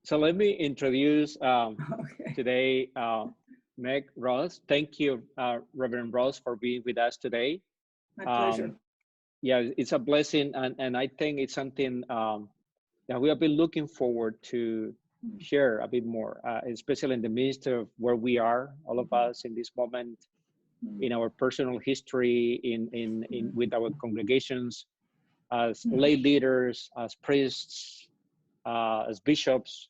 So let me introduce Okay. today Meg Ross. Thank you, Reverend Ross, for being with us today. My pleasure. Yeah, it's a blessing, and I think it's something that we have been looking forward to share a bit more, especially in the midst of where we are, all of us in this moment, in our personal history, in with our congregations, as lay leaders, as priests, as bishops.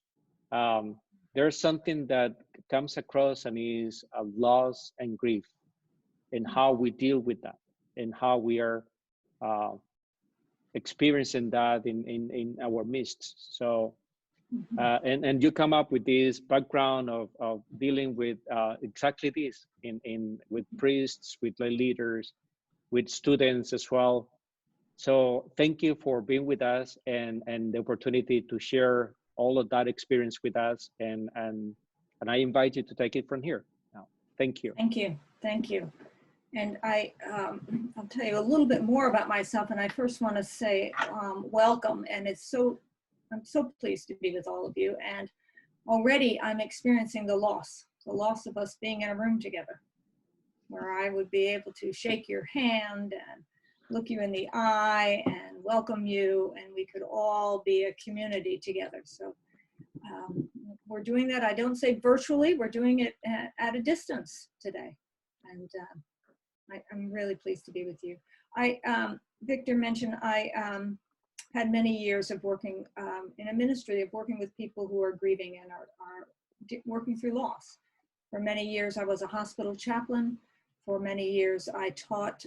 There's something that comes across and is a loss and grief, and how we deal with that, and how we are experiencing that in our midst. So, and you come up with this background of dealing with exactly this with priests, with lay leaders, with students as well. So thank you for being with us and the opportunity to share all of that experience with us. And I invite you to take it from here now. Thank you. Thank you. Thank you. And I'll tell you a little bit more about myself. And I first want to say welcome. And I'm so pleased to be with all of you. And already I'm experiencing the loss of us being in a room together, where I would be able to shake your hand and look you in the eye and welcome you, and we could all be a community together. So we're doing that. I don't say virtually, we're doing it at a distance today. And I'm really pleased to be with you. Victor mentioned I had many years of working in a ministry of working with people who are grieving and are working through loss. For many years, I was a hospital chaplain. For many years, I taught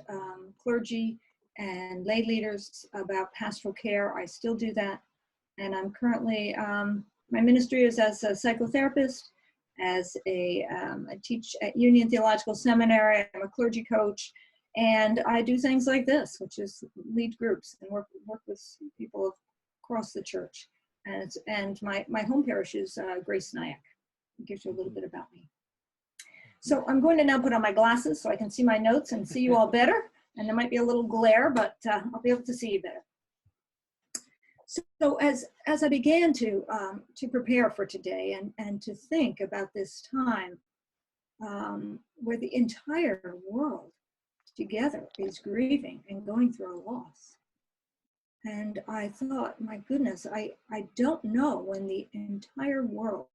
clergy and lay leaders about pastoral care. I still do that. And I'm currently, my ministry is as a psychotherapist, as I teach at Union Theological Seminary. I'm a clergy coach, and I do things like this, which is lead groups and work with people across the church. And my home parish is Grace Nyack. It gives you a little bit about me. So I'm going to now put on my glasses so I can see my notes and see you all better. And there might be a little glare, but I'll be able to see you better. So as I began to prepare for today and to think about this time where the entire world together is grieving and going through a loss, and I thought, my goodness, I don't know when the entire world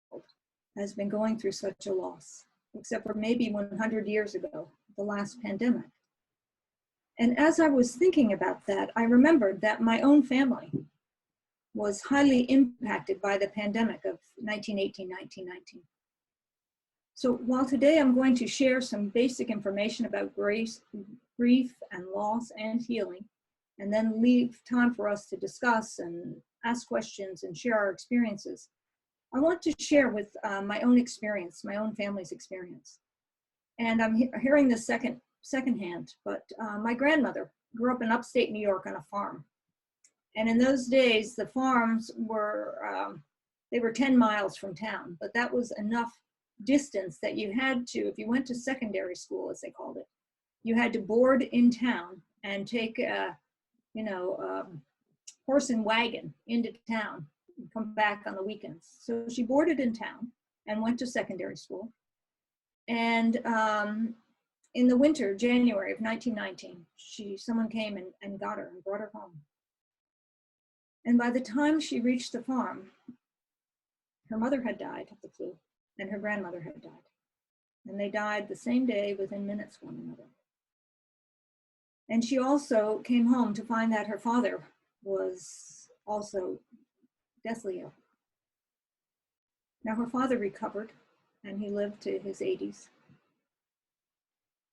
has been going through such a loss, except for maybe 100 years ago, the last pandemic. And as I was thinking about that, I remembered that my own family was highly impacted by the pandemic of 1918, 1919. So while today I'm going to share some basic information about grief and loss and healing, and then leave time for us to discuss and ask questions and share our experiences, I want to share with my own experience, my own family's experience. And I'm hearing this secondhand, but my grandmother grew up in upstate New York on a farm. And in those days, the farms were, they were 10 miles from town, but that was enough distance that you had to, if you went to secondary school, as they called it, you had to board in town and take a, horse and wagon into town and come back on the weekends. So she boarded in town and went to secondary school. And in the winter, January of 1919, someone came and got her and brought her home. And by the time she reached the farm, her mother had died of the flu and her grandmother had died. And they died the same day within minutes of one another. And she also came home to find that her father was also deathly ill. Now her father recovered and he lived to his 80s.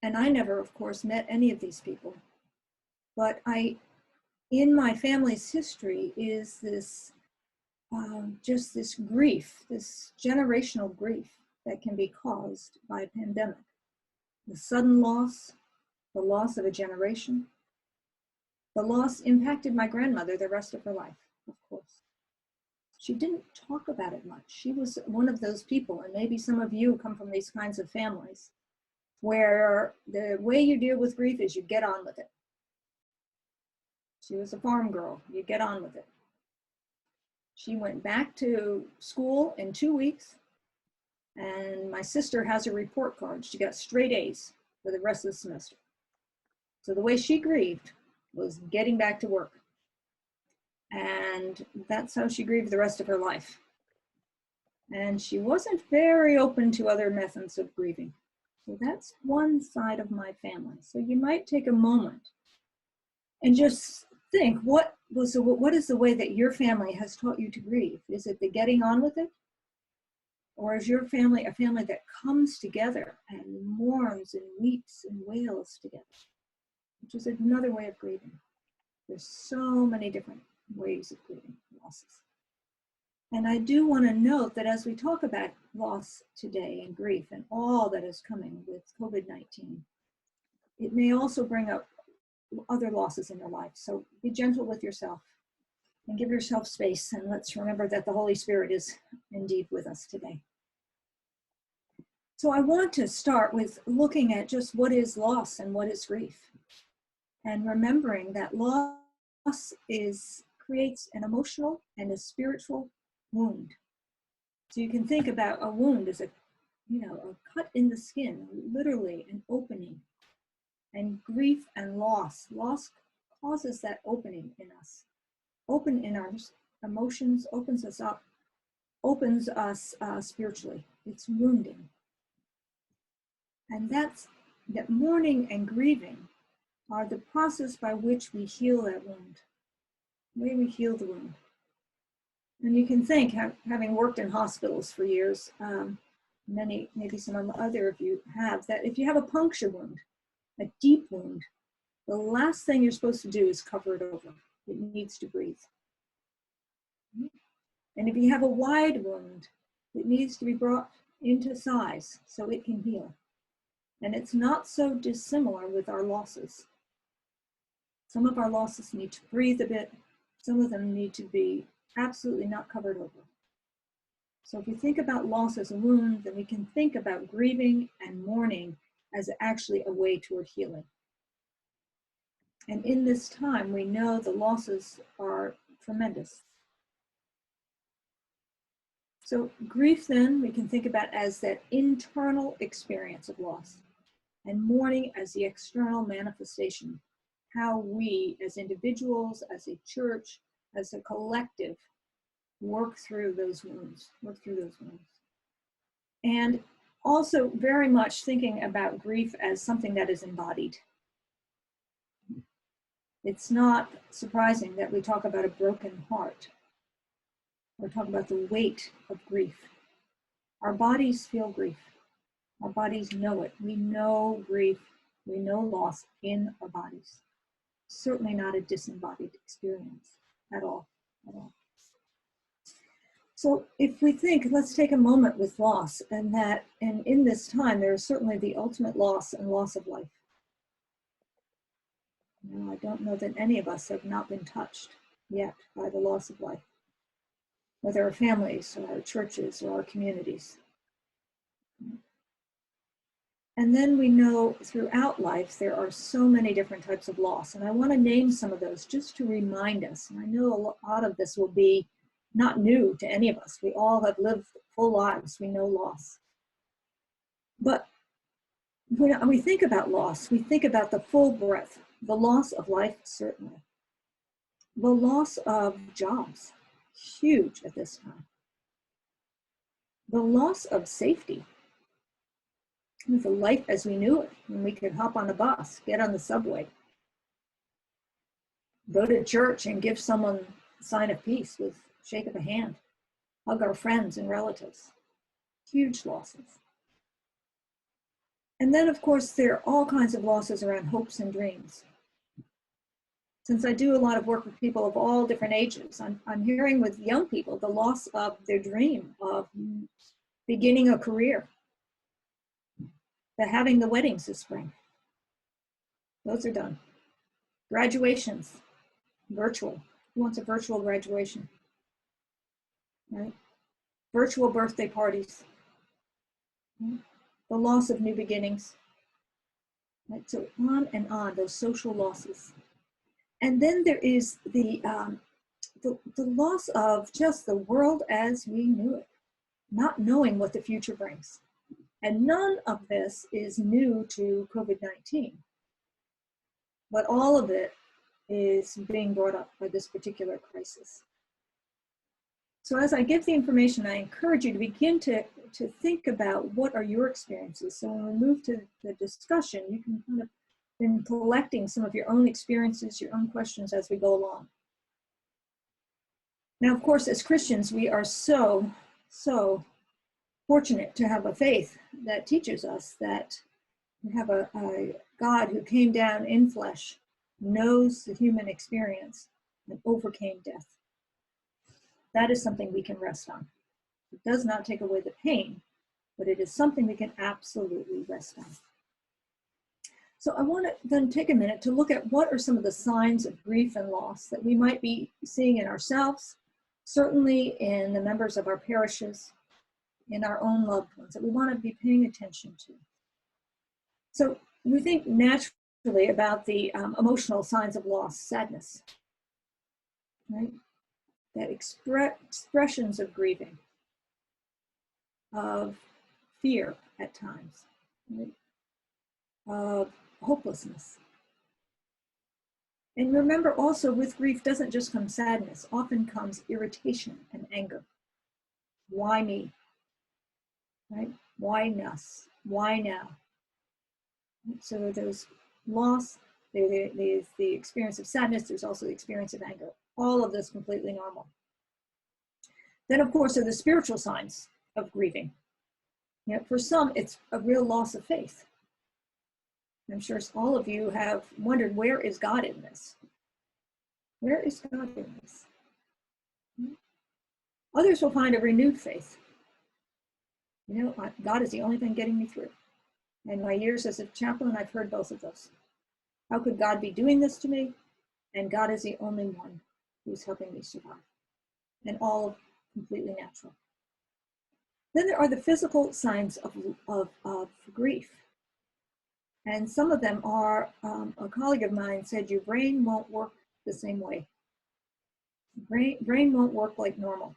And I never, of course, met any of these people. But in my family's history is this, just this grief, this generational grief that can be caused by a pandemic. The sudden loss, the loss of a generation. The loss impacted my grandmother the rest of her life, of course. She didn't talk about it much. She was one of those people, and maybe some of you come from these kinds of families, where the way you deal with grief is you get on with it. She was a farm girl, you get on with it. She went back to school in 2 weeks, and my sister has a report card. She got straight A's for the rest of the semester. So the way she grieved was getting back to work. And that's how she grieved the rest of her life. And she wasn't very open to other methods of grieving. So that's one side of my family. So you might take a moment and just think, what is the way that your family has taught you to grieve? Is it the getting on with it? Or is your family a family that comes together and mourns and weeps and wails together? Which is another way of grieving. There's so many different ways of grieving losses. And I do want to note that as we talk about loss today and grief and all that is coming with COVID-19, it may also bring up other losses in your life. So be gentle with yourself and give yourself space. And let's remember that the Holy Spirit is indeed with us today. So I want to start with looking at just what is loss and what is grief. And remembering that loss creates an emotional and a spiritual wound. So you can think about a wound as a cut in the skin, literally an opening. And grief and loss causes that opening in us. Open in our emotions, opens us up, opens us spiritually. It's wounding. And that mourning and grieving are the process by which we heal that wound, the way we heal the wound. And you can think, having worked in hospitals for years, maybe some other of you have, that if you have a puncture wound, a deep wound, the last thing you're supposed to do is cover it over. It needs to breathe. And if you have a wide wound, it needs to be brought into size so it can heal. And it's not so dissimilar with our losses. Some of our losses need to breathe a bit. Some of them need to be absolutely not covered over. So if we think about loss as a wound, then we can think about grieving and mourning as actually a way toward healing. And in this time, we know the losses are tremendous. So grief then, we can think about as that internal experience of loss, and mourning as the external manifestation, how we as individuals, as a church, as a collective, work through those wounds. And also very much thinking about grief as something that is embodied. It's not surprising that we talk about a broken heart. We're talking about the weight of grief. Our bodies feel grief. Our bodies know it. We know grief. We know loss in our bodies. Certainly not a disembodied experience at all. So if we think, let's take a moment with loss, and in this time, there is certainly the ultimate loss and loss of life. Now, I don't know that any of us have not been touched yet by the loss of life, whether our families or our churches or our communities. And then we know throughout life, there are so many different types of loss. And I want to name some of those just to remind us. And I know a lot of this will be not new to any of us. We all have lived full lives. We know loss. But when we think about loss, we think about the full breadth. The loss of life, certainly. The loss of jobs, huge at this time. The loss of safety. The life as we knew it, when we could hop on a bus, get on the subway, go to church and give someone a sign of peace with a shake of a hand, hug our friends and relatives. Huge losses. And then, of course, there are all kinds of losses around hopes and dreams. Since I do a lot of work with people of all different ages, I'm hearing with young people the loss of their dream of beginning a career, having the weddings this spring. Those are done. Graduations, virtual. Who wants a virtual graduation? Right? Virtual birthday parties. Right? The loss of new beginnings. Right? So on and on, those social losses. And then there is the the loss of just the world as we knew it, not knowing what the future brings. And none of this is new to COVID-19, but all of it is being brought up by this particular crisis. So as I give the information, I encourage you to begin to think about what are your experiences. So when we move to the discussion, you can kind of been collecting some of your own experiences, your own questions as we go along. Now, of course, as Christians, we are so fortunate to have a faith that teaches us that we have a God who came down in flesh, knows the human experience, and overcame death. That is something we can rest on. It does not take away the pain, but it is something we can absolutely rest on. So I want to then take a minute to look at what are some of the signs of grief and loss that we might be seeing in ourselves, certainly in the members of our parishes, in our own loved ones, that we want to be paying attention to. So we think naturally about the emotional signs of loss, sadness, right? That expressions of grieving, of fear at times, right? Of hopelessness. And remember also, with grief doesn't just come sadness, often comes irritation and anger. Why me? Right? Why us? Why now? So there's loss, there's the experience of sadness, there's also the experience of anger. All of this completely normal. Then, of course, are the spiritual signs of grieving. You know, for some, it's a real loss of faith. I'm sure all of you have wondered, where is God in this? Where is God in this? Others will find a renewed faith. You know, God is the only thing getting me through. In my years as a chaplain, I've heard both of those. How could God be doing this to me? And God is the only one who's helping me survive. And all completely natural. Then there are the physical signs of grief. And some of them are, a colleague of mine said, your brain won't work the same way. Brain won't work like normal.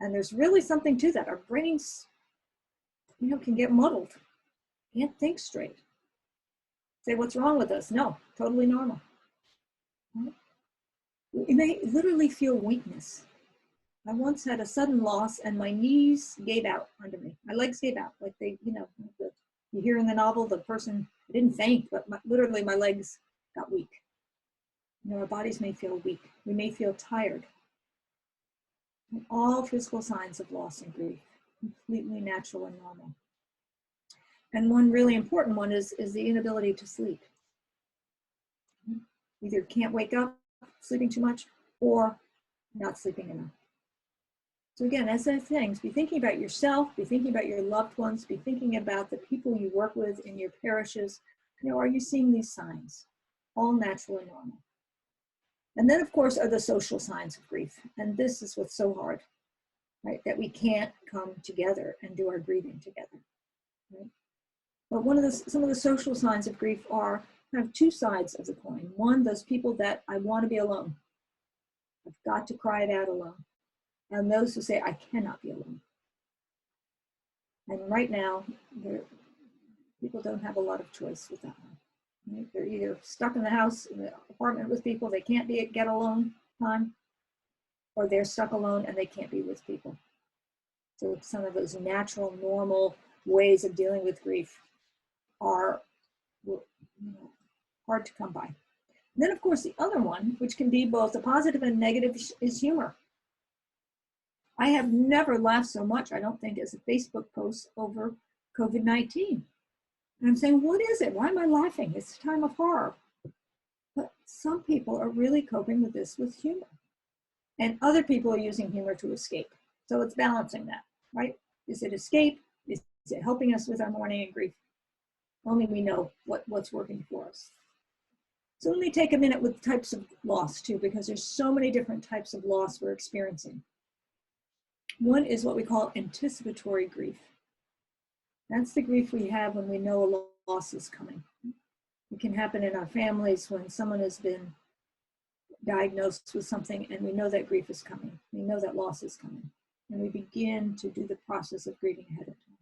And there's really something to that. Our brains, you know, can get muddled. Can't think straight. Say, what's wrong with us? No, totally normal. You may literally feel weakness. I once had a sudden loss and my knees gave out under me. My legs gave out, like they, you know, you hear in the novel, the person didn't faint, but literally my legs got weak. You know, our bodies may feel weak. We may feel tired. And all physical signs of loss and grief, completely natural and normal. And one really important one is the inability to sleep. Either can't wake up, sleeping too much, or not sleeping enough. So again, as those things, be thinking about yourself, be thinking about your loved ones, be thinking about the people you work with in your parishes. You know, are you seeing these signs? All natural and normal. And then, of course, are the social signs of grief. And this is what's so hard, right? That we can't come together and do our grieving together, right? But some of the social signs of grief are kind of two sides of the coin. One, those people that I want to be alone. I've got to cry it out alone. And those who say, I cannot be alone. And right now, people don't have a lot of choice with that one. Right? They're either stuck in the house, in the apartment with people, they can't get alone time, or they're stuck alone and they can't be with people. So some of those natural, normal ways of dealing with grief are, you know, hard to come by. And then, of course, the other one, which can be both a positive and negative, is humor. I have never laughed so much, I don't think, as a Facebook post over COVID-19. And I'm saying, what is it? Why am I laughing? It's a time of horror. But some people are really coping with this with humor. And other people are using humor to escape. So it's balancing that, right? Is it escape? Is it helping us with our mourning and grief? Only we know what's working for us. So let me take a minute with types of loss too, because there's so many different types of loss we're experiencing. One is what we call anticipatory grief. That's the grief we have when we know a loss is coming. It can happen in our families when someone has been diagnosed with something and we know that grief is coming. We know that loss is coming. And we begin to do the process of grieving ahead of time.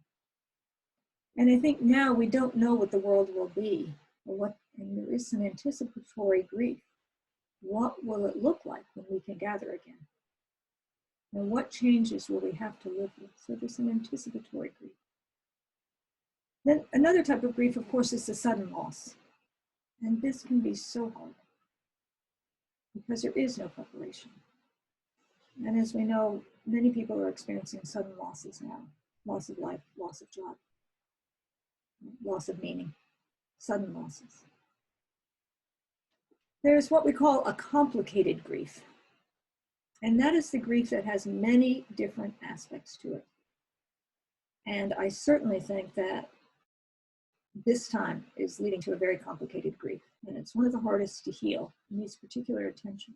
And I think now we don't know what the world will be, and there is some anticipatory grief. What will it look like when we can gather again? And what changes will we have to live with? So there's an anticipatory grief. Then another type of grief, of course, is the sudden loss. And this can be so hard because there is no preparation. And as we know, many people are experiencing sudden losses now. Loss of life, loss of job, loss of meaning, sudden losses. There's what we call a complicated grief. And that is the grief that has many different aspects to it. And I certainly think that this time is leading to a very complicated grief. And it's one of the hardest to heal and needs particular attention.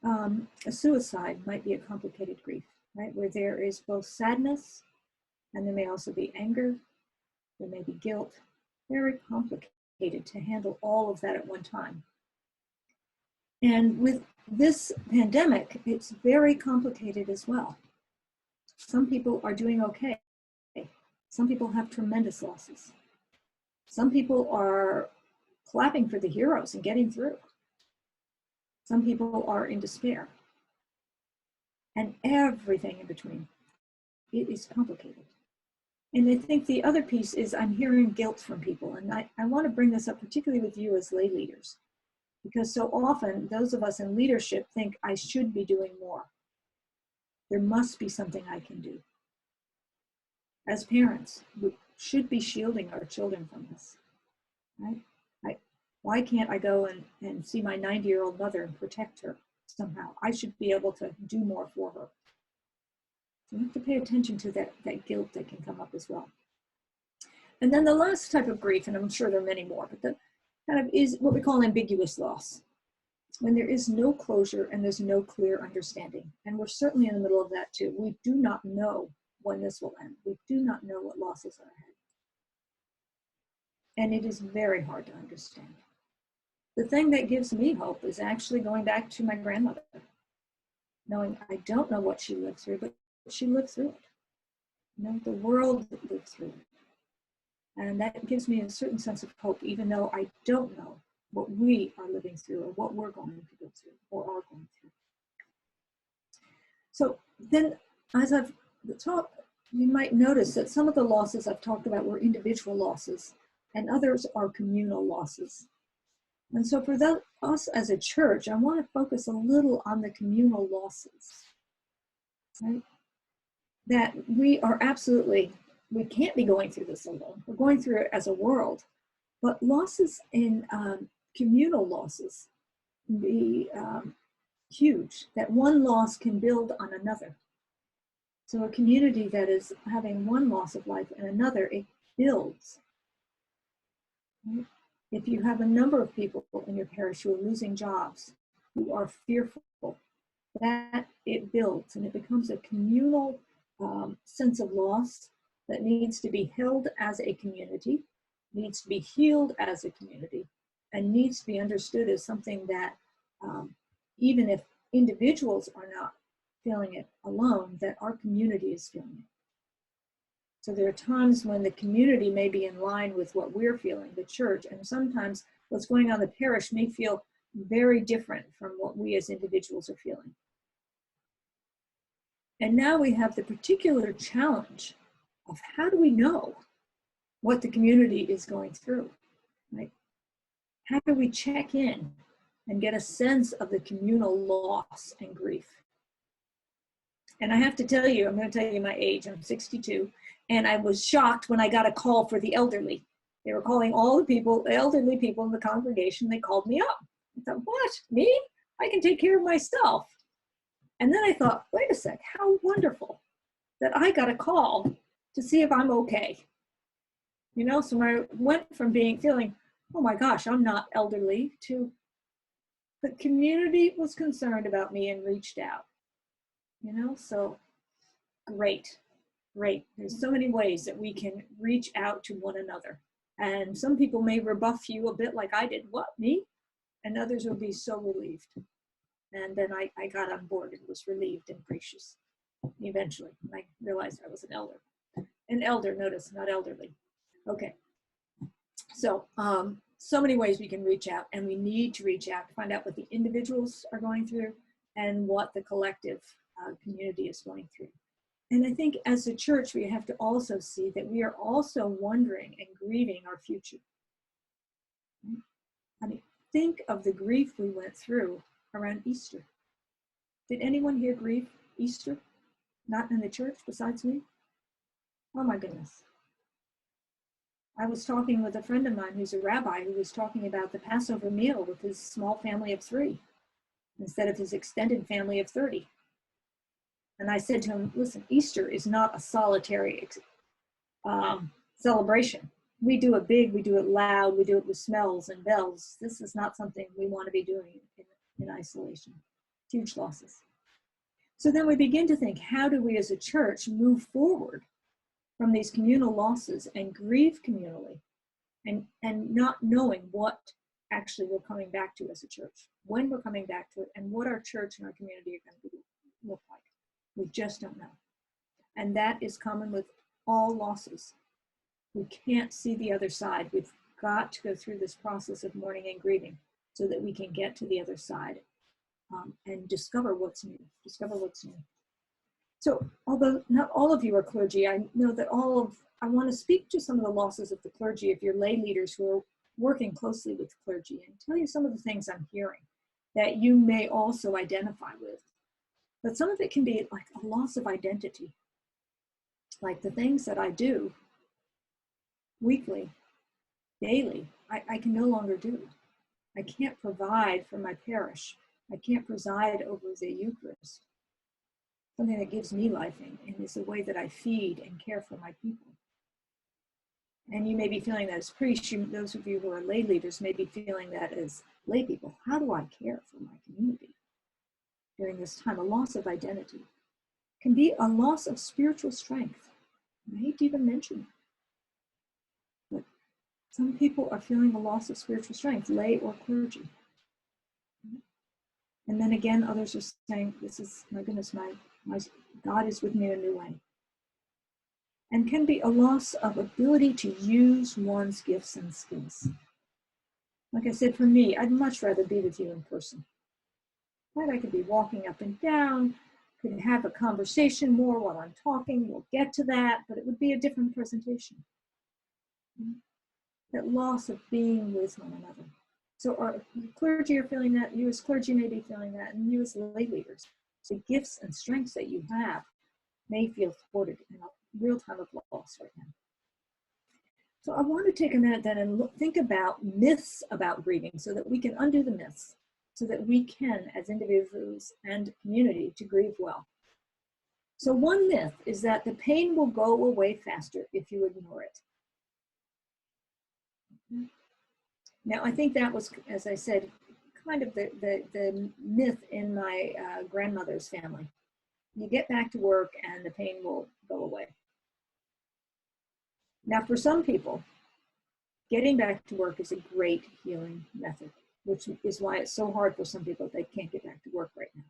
A suicide might be a complicated grief, right? Where there is both sadness and there may also be anger, there may be guilt. Very complicated to handle all of that at one time. And with this pandemic, it's very complicated as well. Some people are doing okay. Some people have tremendous losses. Some people are clapping for the heroes and getting through. Some people are in despair. And everything in between. It is complicated. And I think the other piece is I'm hearing guilt from people. And I want to bring this up particularly with you as lay leaders. Because so often those of us in leadership think I should be doing more. There must be something I can do. As parents, we should be shielding our children from this, right? Why can't I go and see my 90-year-old mother and protect her somehow? I should be able to do more for her. So we have to pay attention to that guilt that can come up as well. And then the last type of grief, and I'm sure there are many more, but the kind of is what we call ambiguous loss. When there is no closure and there's no clear understanding. And we're certainly in the middle of that too. We do not know when this will end. We do not know what losses are ahead. And it is very hard to understand. The thing that gives me hope is actually going back to my grandmother, knowing I don't know what she lived through, but she lived through it. You know, the world lived through it. And that gives me a certain sense of hope, even though I don't know what we are living through or what we're going to go through or are going through. So then, as I've talked, you might notice that some of the losses I've talked about were individual losses and others are communal losses. And so for us as a church, I want to focus a little on the communal losses, right? That we are absolutely, we can't be going through this alone. We're going through it as a world, but losses in communal losses can be huge, that one loss can build on another. So a community that is having one loss of life and another, it builds. Right? If you have a number of people in your parish who are losing jobs, who are fearful, that it builds and it becomes a communal sense of loss that needs to be held as a community, needs to be healed as a community, and needs to be understood as something that even if individuals are not feeling it alone, that our community is feeling it. So there are times when the community may be in line with what we're feeling, the church, and sometimes what's going on in the parish may feel very different from what we as individuals are feeling. And now we have the particular challenge of how do we know what the community is going through, right? How do we check in and get a sense of the communal loss and grief? And I have to tell you, I'm going to tell you my age, I'm 62. And I was shocked when I got a call for the elderly. They were calling all the people, the elderly people in the congregation. They called me up. I thought, what, me? I can take care of myself. And then I thought, wait a sec, how wonderful that I got a call to see if I'm okay. You know, so I went from feeling, oh my gosh, I'm not elderly, to the community was concerned about me and reached out. You know, so great. Great. There's so many ways that we can reach out to one another. And some people may rebuff you a bit like I did. What, me? and others would be so relieved. And then I got on board and was relieved and gracious eventually. And I realized I was an elder. An elder, notice, not elderly. Okay. So, so many ways we can reach out, and we need to reach out to find out what the individuals are going through and what the collective community is going through. And I think as a church, we have to also see that we are also wondering and grieving our future. I mean, think of the grief we went through around Easter. Did anyone here grieve Easter? Not in the church besides me? Oh my goodness. I was talking with a friend of mine who's a rabbi who was talking about the Passover meal with his small family of 3 instead of his extended family of 30. And I said to him, listen, Easter is not a solitary celebration. We do it big, we do it loud, we do it with smells and bells. This is not something we want to be doing in isolation. Huge losses. So then we begin to think, how do we as a church move forward from these communal losses and grieve communally, and not knowing what actually we're coming back to as a church, when we're coming back to it, and what our church and our community are going to look like. We just don't know. And that is common with all losses. We can't see the other side. We've got to go through this process of mourning and grieving so that we can get to the other side and discover what's new, So although not all of you are clergy, I know that I want to speak to some of the losses of the clergy, if you're lay leaders who are working closely with clergy, and tell you some of the things I'm hearing that you may also identify with. But some of it can be like a loss of identity. Like the things that I do weekly, daily, I can no longer do. I can't provide for my parish. I can't preside over the Eucharist, something that gives me life and is a way that I feed and care for my people. And you may be feeling that as priests, those of you who are lay leaders may be feeling that as lay people. How do I care for my community during this time? A loss of identity can be a loss of spiritual strength. I hate to even mention it, but some people are feeling a loss of spiritual strength, lay or clergy. And then again, others are saying, this is, my goodness, my God is with me in a new way. And can be a loss of ability to use one's gifts and skills. Like I said, for me, I'd much rather be with you in person. Right? I could be walking up and down, could have a conversation more while I'm talking, we'll get to that, but it would be a different presentation. That loss of being with one another. So our clergy are feeling that, you as clergy may be feeling that, and you as lay leaders. The gifts and strengths that you have may feel thwarted in a real time of loss right now. So I want to take a minute then and think about myths about grieving so that we can undo the myths, so that we can, as individuals and community, to grieve well. So one myth is that the pain will go away faster if you ignore it. Now, I think that was, as I said, kind of the myth in my grandmother's family. You get back to work and the pain will go away. Now, for some people, getting back to work is a great healing method, which is why it's so hard for some people, they can't get back to work right now.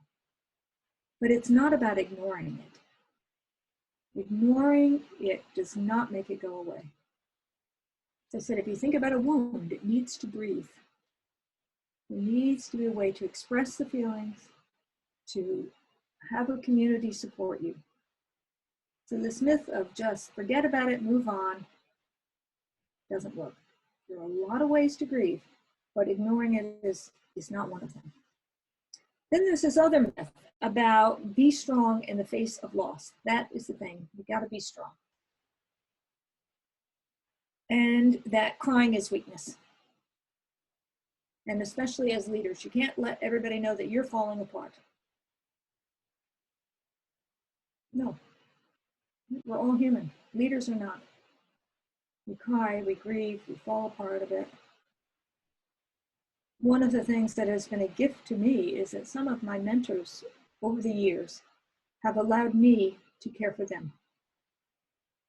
But it's not about ignoring it. Ignoring it does not make it go away. As I said, if you think about a wound, it needs to breathe. There needs to be a way to express the feelings, to have a community support you. So this myth of just forget about it, move on, doesn't work. There are a lot of ways to grieve, but ignoring it is not one of them. Then there's this other myth about be strong in the face of loss. That is the thing, you gotta be strong. And that crying is weakness. And especially as leaders, you can't let everybody know that you're falling apart. No, we're all human. Leaders are not. We cry, we grieve, we fall apart a bit. One of the things that has been a gift to me is that some of my mentors over the years have allowed me to care for them.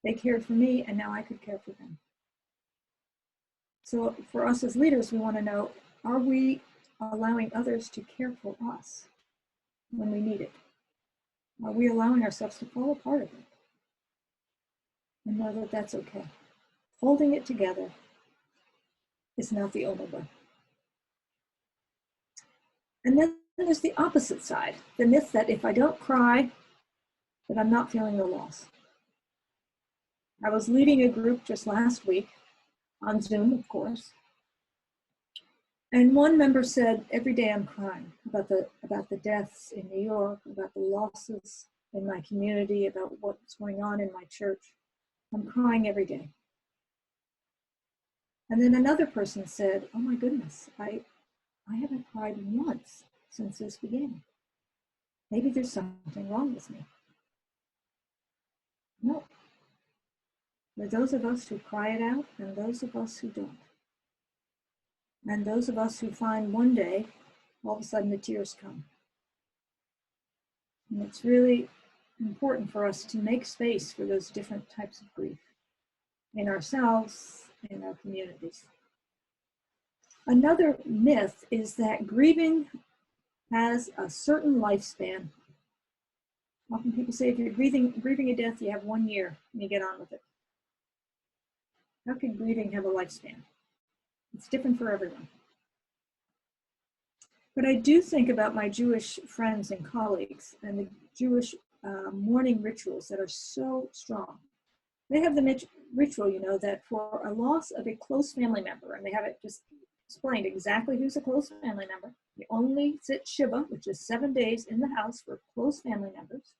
They cared for me, and now I could care for them. So for us as leaders, we want to know, are we allowing others to care for us when we need it? Are we allowing ourselves to fall apart of it? And know that that's okay. Holding it together is not the only way. And then there's the opposite side, the myth that if I don't cry, that I'm not feeling the loss. I was leading a group just last week, on Zoom, of course, and one member said, every day I'm crying about the deaths in New York, about the losses in my community, about what's going on in my church. I'm crying every day. And then another person said, oh my goodness, I haven't cried once since this began. Maybe there's something wrong with me. No. There are those of us who cry it out and those of us who don't. And those of us who find one day, all of a sudden the tears come. And it's really important for us to make space for those different types of grief in ourselves, in our communities. Another myth is that grieving has a certain lifespan. Often people say if you're grieving a death, you have 1 year and you get on with it. How can grieving have a lifespan? It's different for everyone. But I do think about my Jewish friends and colleagues and the Jewish mourning rituals that are so strong. They have the ritual, you know, that for a loss of a close family member, and they have it just explained exactly who's a close family member. You only sit Shiva, which is 7 days in the house for close family members.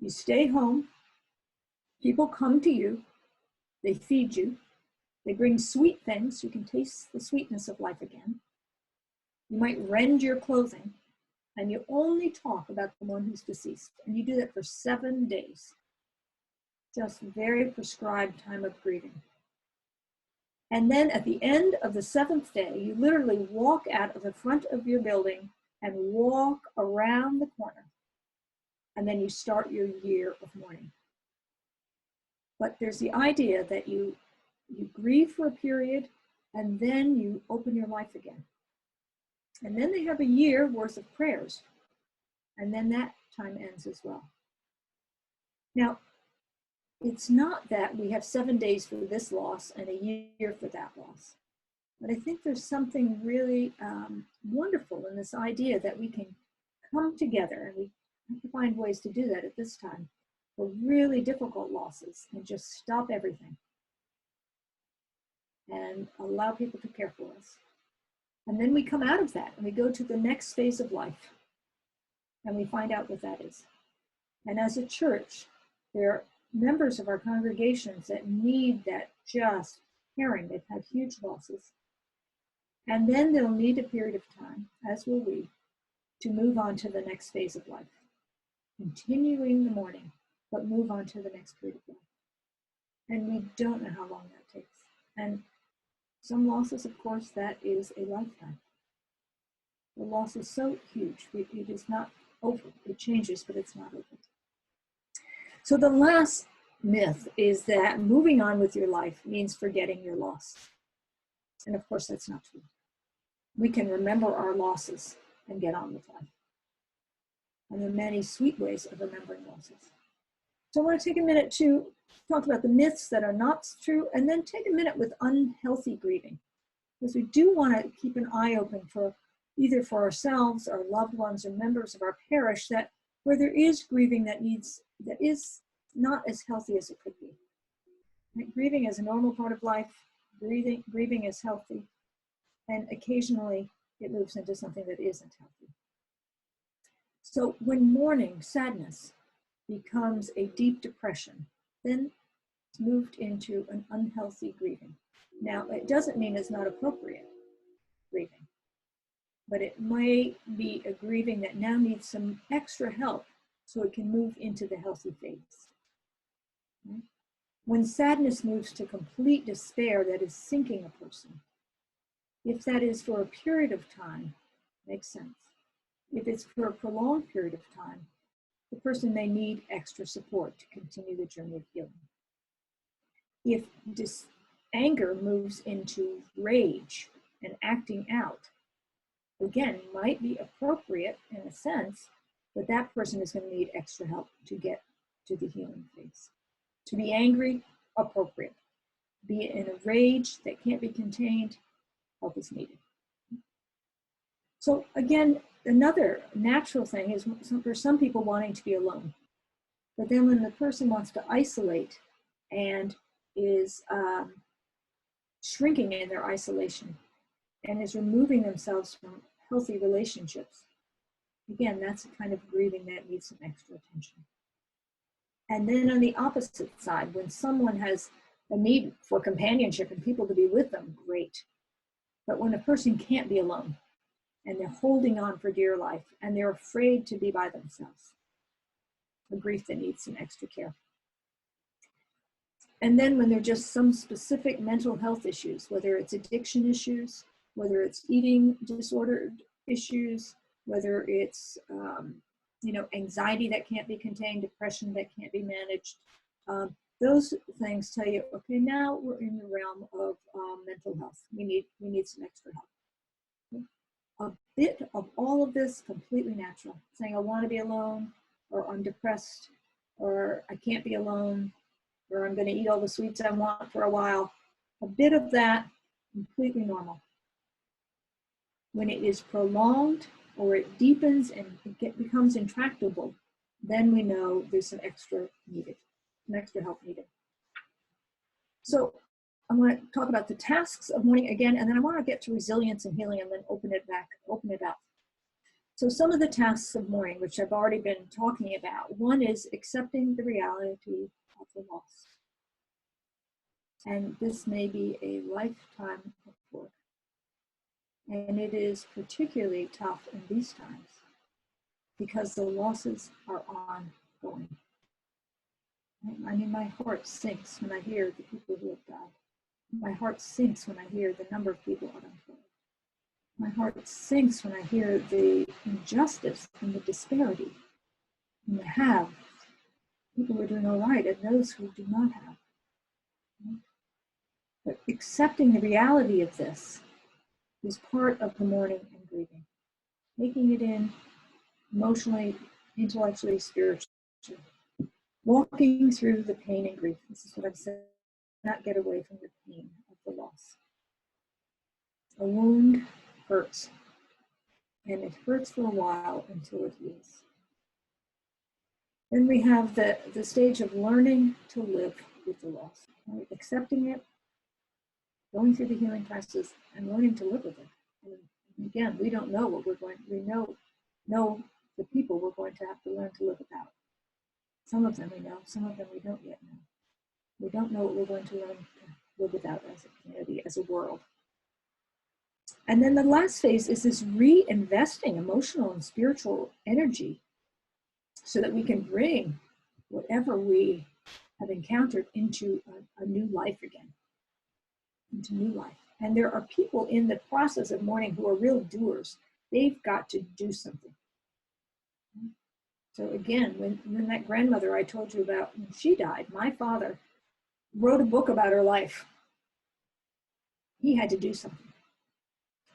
You stay home. People come to you. They feed you. They bring sweet things so you can taste the sweetness of life again. You might rend your clothing, and you only talk about the one who's deceased. And you do that for 7 days. Just very prescribed time of grieving. And then at the end of the 7th day, you literally walk out of the front of your building and walk around the corner. And then you start your year of mourning. But there's the idea that you grieve for a period and then you open your life again. And then they have a year worth of prayers. And then that time ends as well. Now, it's not that we have 7 days for this loss and a year for that loss. But I think there's something really wonderful in this idea that we can come together, and we have to find ways to do that at this time, for really difficult losses, and just stop everything and allow people to care for us. And then we come out of that and we go to the next phase of life and we find out what that is. And as a church, there are members of our congregations that need that just caring. They've had huge losses. And then they'll need a period of time, as will we, to move on to the next phase of life. Continuing the mourning, but move on to the next period of life. And we don't know how long that takes. And some losses, of course, that is a lifetime. The loss is so huge, it is not over. It changes, but it's not over. So the last myth is that moving on with your life means forgetting your loss. And of course, that's not true. We can remember our losses and get on with life. And there are many sweet ways of remembering losses. So I want to take a minute to talk about the myths that are not true, and then take a minute with unhealthy grieving. Because we do want to keep an eye open for either for ourselves, our loved ones, or members of our parish, that where there is grieving that is not as healthy as it could be. Right? Grieving is a normal part of life. Grieving is healthy. And occasionally it moves into something that isn't healthy. So when mourning, sadness, becomes a deep depression, then it's moved into an unhealthy grieving. Now, it doesn't mean it's not appropriate grieving, but it may be a grieving that now needs some extra help so it can move into the healthy phase. Okay? When sadness moves to complete despair that is sinking a person, if that is for a period of time, makes sense. If it's for a prolonged period of time, the person may need extra support to continue the journey of healing. If anger moves into rage and acting out, again, might be appropriate in a sense, but that person is going to need extra help to get to the healing phase. To be angry, appropriate. Be in a rage that can't be contained, help is needed. So again, another natural thing is for some people wanting to be alone. But then when the person wants to isolate and is shrinking in their isolation and is removing themselves from healthy relationships, again, that's a kind of grieving that needs some extra attention. And then on the opposite side, when someone has a need for companionship and people to be with them, great. But when a person can't be alone and they're holding on for dear life and they're afraid to be by themselves, a grief that needs some extra care. And then when there are just some specific mental health issues, whether it's addiction issues, whether it's eating disorder issues, whether it's anxiety that can't be contained, depression that can't be managed, those things tell you, okay, now we're in the realm of mental health. We need some extra help. A bit of all of this completely natural. Saying I want to be alone, or I'm depressed, or I can't be alone, or I'm going to eat all the sweets I want for a while. A bit of that, completely normal. When it is prolonged or it deepens and it becomes intractable, then we know there's some extra needed, some extra help needed. So I want to talk about the tasks of mourning again, and then I want to get to resilience and healing and then open it up. So some of the tasks of mourning, which I've already been talking about, one is accepting the reality of the loss. And this may be a lifetime of work. And it is particularly tough in these times because the losses are ongoing. I mean, my heart sinks when I hear the people who have died. My heart sinks when I hear the number of people unemployed. My heart sinks when I hear the injustice and the disparity in the have, people who are doing all right, and those who do not have. But accepting the reality of this is part of the mourning and grieving. Taking it in emotionally, intellectually, spiritually. Walking through the pain and grief. This is what I've said. Not get away from the pain of the loss. A wound hurts. And it hurts for a while until it heals. Then we have the stage of learning to live with the loss. Right? Accepting it, going through the healing process, and learning to live with it. And again, we don't know what we know the people we're going to have to learn to live without. Some of them we know, some of them we don't yet know. We don't know what we're going to learn to live without as a community, as a world. And then the last phase is this reinvesting emotional and spiritual energy so that we can bring whatever we have encountered into a new life again, into new life. And there are people in the process of mourning who are real doers. They've got to do something. So again, when that grandmother I told you about, when she died, my father wrote a book about her life. He had to do something.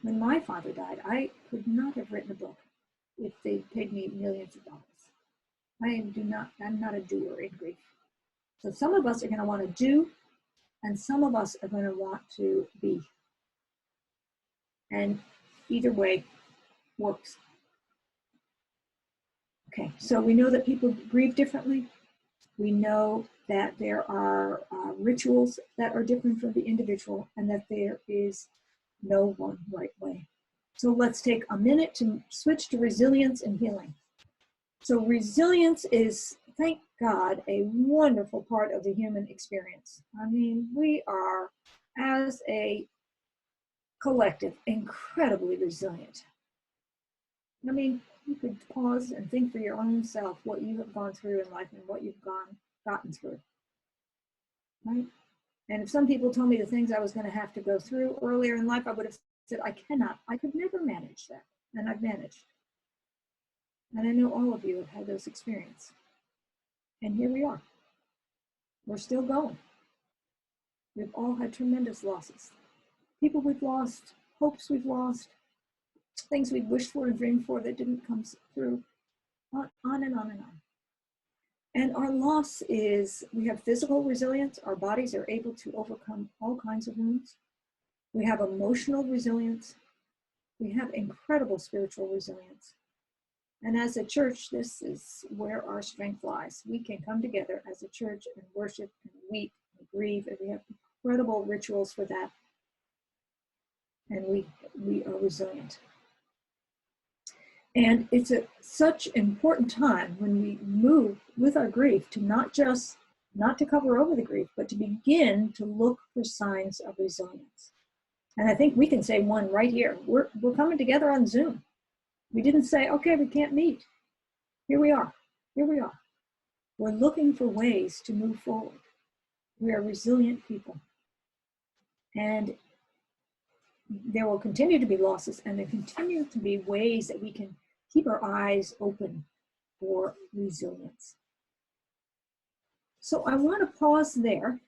When my father died, I could not have written a book if they'd paid me millions of dollars. I'm not a doer in grief. So some of us are going to want to do, and some of us are going to want to be. And either way works. Okay, so we know that people grieve differently. We know that there are rituals that are different for the individual, and that there is no one right way. So let's take a minute to switch to resilience and healing. So resilience is, thank God, a wonderful part of the human experience. I mean, we are, as a collective, incredibly resilient. I mean, you could pause and think for your own self what you have gone through in life and what you've gotten through, right? And if some people told me the things I was going to have to go through earlier in life, I would have said, I could never manage that. And I've managed. And I know all of you have had those experiences. And here we are. We're still going. We've all had tremendous losses. People we've lost, hopes we've lost, things we wished for and dreamed for that didn't come through, on and on and on. And our loss is, we have physical resilience. Our bodies are able to overcome all kinds of wounds. We have emotional resilience. We have incredible spiritual resilience. And as a church, this is where our strength lies. We can come together as a church and worship and weep and grieve, and we have incredible rituals for that. And we are resilient. And it's such an important time when we move with our grief to not to cover over the grief, but to begin to look for signs of resilience. And I think we can say one right here. We're coming together on Zoom. We didn't say, okay, we can't meet. Here we are. Here we are. We're looking for ways to move forward. We are resilient people. And there will continue to be losses, and there continue to be ways that we can keep our eyes open for resilience. So I want to pause there